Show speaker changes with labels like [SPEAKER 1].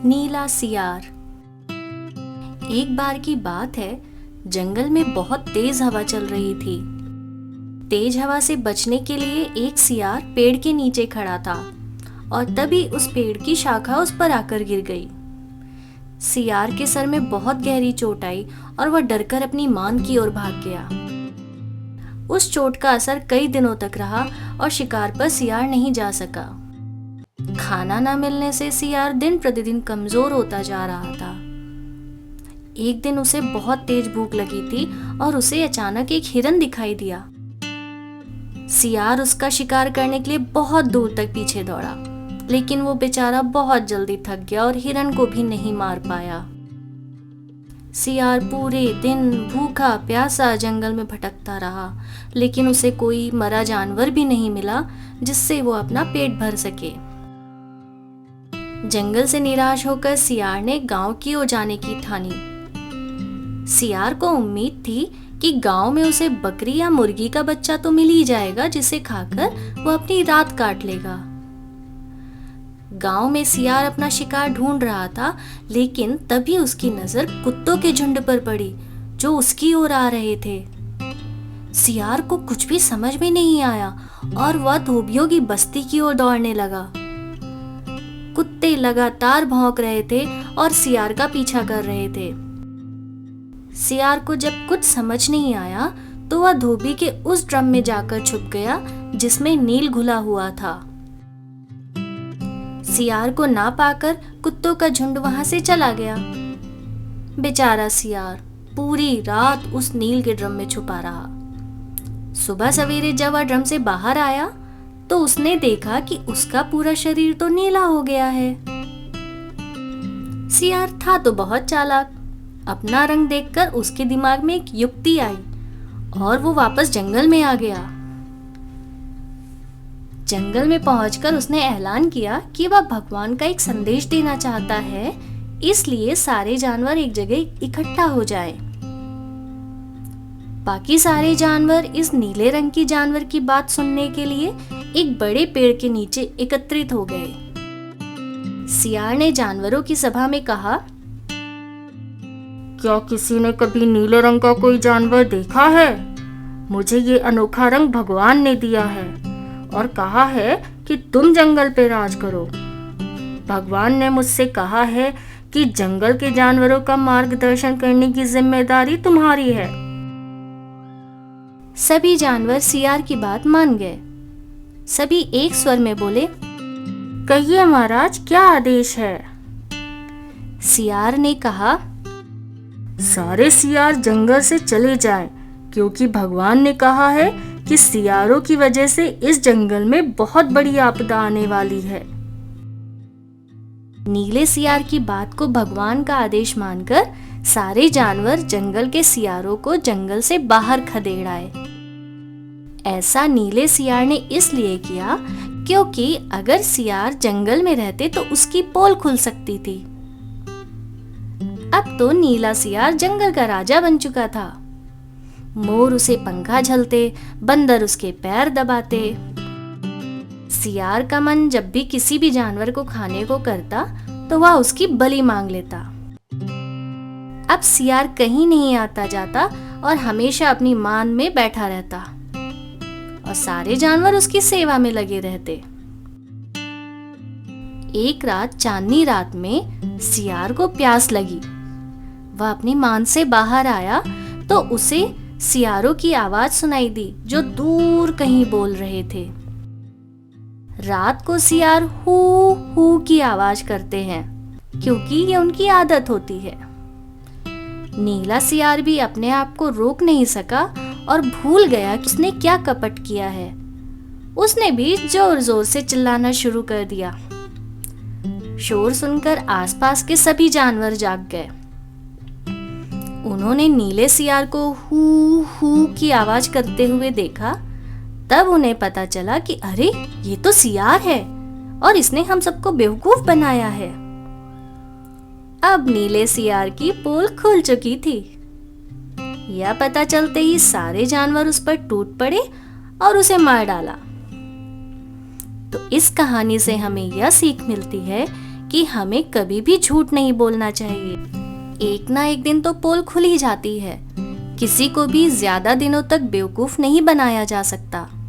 [SPEAKER 1] नीला सियार। एक बार की बात है, जंगल में बहुत तेज हवा चल रही थी। तेज हवा से बचने के लिए एक सियार पेड़ के नीचे खड़ा था और तभी उस पेड़ की शाखा उस पर आकर गिर गई। सियार के सर में बहुत गहरी चोट आई और वह डरकर अपनी मान की ओर भाग गया। उस चोट का असर कई दिनों तक रहा और शिकार पर सियार नहीं जा सका। खाना न मिलने से सियार दिन प्रतिदिन कमजोर होता जा रहा था। एक दिन उसे बहुत तेज भूख लगी थी और उसे अचानक एक हिरन दिखाई दिया। सियार उसका शिकार करने के लिए बहुत दूर तक पीछे दौड़ा, लेकिन वो बेचारा बहुत जल्दी थक गया और हिरन को भी नहीं मार पाया। सियार पूरे दिन भूखा प्यासा जंगल में भटकता रहा, लेकिन उसे कोई मरा जानवर भी नहीं मिला जिससे वो अपना पेट भर सके। जंगल से निराश होकर सियार ने गांव की ओर जाने की ठानी। सियार को उम्मीद थी कि गांव में उसे बकरी या मुर्गी का बच्चा तो मिल ही जाएगा, जिसे खाकर वो अपनी रात काट लेगा। गांव में सियार अपना शिकार ढूंढ रहा था, लेकिन तभी उसकी नजर कुत्तों के झुंड पर पड़ी जो उसकी ओर आ रहे थे। सियार को कुछ भी समझ में नहीं आया और वह धोबियों की बस्ती की ओर दौड़ने लगा। कुत्ते लगातार भौंक रहे थे और सियार का पीछा कर रहे थे। सियार को जब कुछ समझ नहीं आया तो वह धोबी के उस ड्रम में जाकर छुप गया जिसमें नील घुला हुआ था। सियार को ना पाकर कुत्तों का झुंड वहां से चला गया। बेचारा सियार पूरी रात उस नील के ड्रम में छुपा रहा। सुबह सवेरे जब वह ड्रम से बाहर आया तो उसने देखा कि उसका पूरा शरीर तो नीला हो गया है। सियार था तो बहुत चालाक। अपना रंग देखकर उसके दिमाग में एक युक्ति आई और वो वापस जंगल में आ गया। जंगल में पहुंचकर उसने ऐलान किया कि वह भगवान का एक संदेश देना चाहता है, इसलिए सारे जानवर एक जगह इकट्ठा हो जाएं। बाकी सारे जानवर इस नीले रंग की जानवर की बात सुनने के लिए एक बड़े पेड़ के नीचे एकत्रित हो गए। सियार ने जानवरों की सभा में कहा,
[SPEAKER 2] क्या किसी ने कभी नीले रंग का कोई जानवर देखा है? मुझे ये अनोखा रंग भगवान ने दिया है और कहा है कि तुम जंगल पे राज करो। भगवान ने मुझसे कहा है कि जंगल के जानवरों का मार्गदर्शन करने की जिम्मेदारी तुम्हारी है।
[SPEAKER 1] सभी जानवर सियार की बात मान गए। सभी एक स्वर में बोले,
[SPEAKER 2] कहिए महाराज, क्या आदेश है?
[SPEAKER 1] सियार ने कहा,
[SPEAKER 2] सारे सियार जंगल से चले जाएं, क्योंकि भगवान ने कहा है कि सियारों की वजह से इस जंगल में बहुत बड़ी आपदा आने वाली है।
[SPEAKER 1] नीले सियार की बात को भगवान का आदेश मानकर सारे जानवर जंगल के सियारों को जंगल से बाहर खदेड़ आए। ऐसा नीले सियार ने इसलिए किया क्योंकि अगर सियार जंगल में रहते तो उसकी पोल खुल सकती थी। अब तो नीला सियार जंगल का राजा बन चुका था। मोर उसे पंखा झलते, बंदर उसके पैर दबाते। सियार का मन जब भी किसी भी जानवर को खाने को करता तो वह उसकी बलि मांग लेता। अब सियार कहीं नहीं आता जाता और हमेशा अपनी मान में बैठा रहता और सारे जानवर उसकी सेवा में लगे रहते। एक रात चांदनी रात में सियार को प्यास लगी। वह अपनी मान से बाहर आया तो उसे सियारों की आवाज सुनाई दी जो दूर कहीं बोल रहे थे। रात को सियार हू हू की आवाज करते हैं क्योंकि ये उनकी आदत होती है। नीला सियार भी अपने आप को रोक नहीं सका और भूल गया कि उसने क्या कपट किया है। उसने भी जोर जोर से चिल्लाना शुरू कर दिया। शोर सुनकर आसपास के सभी जानवर जाग गए। उन्होंने नीले सियार को हू हू की आवाज करते हुए देखा। तब उन्हें पता चला कि अरे, ये तो सियार है और इसने हम सबको बेवकूफ बनाया है। अब नीले सियार की पोल खुल चुकी थी। यह पता चलते ही सारे जानवर उस पर टूट पड़े और उसे मार डाला। तो इस कहानी से हमें यह सीख मिलती है कि हमें कभी भी झूठ नहीं बोलना चाहिए। एक ना एक दिन तो पोल खुल ही जाती है। किसी को भी ज्यादा दिनों तक बेवकूफ नहीं बनाया जा सकता।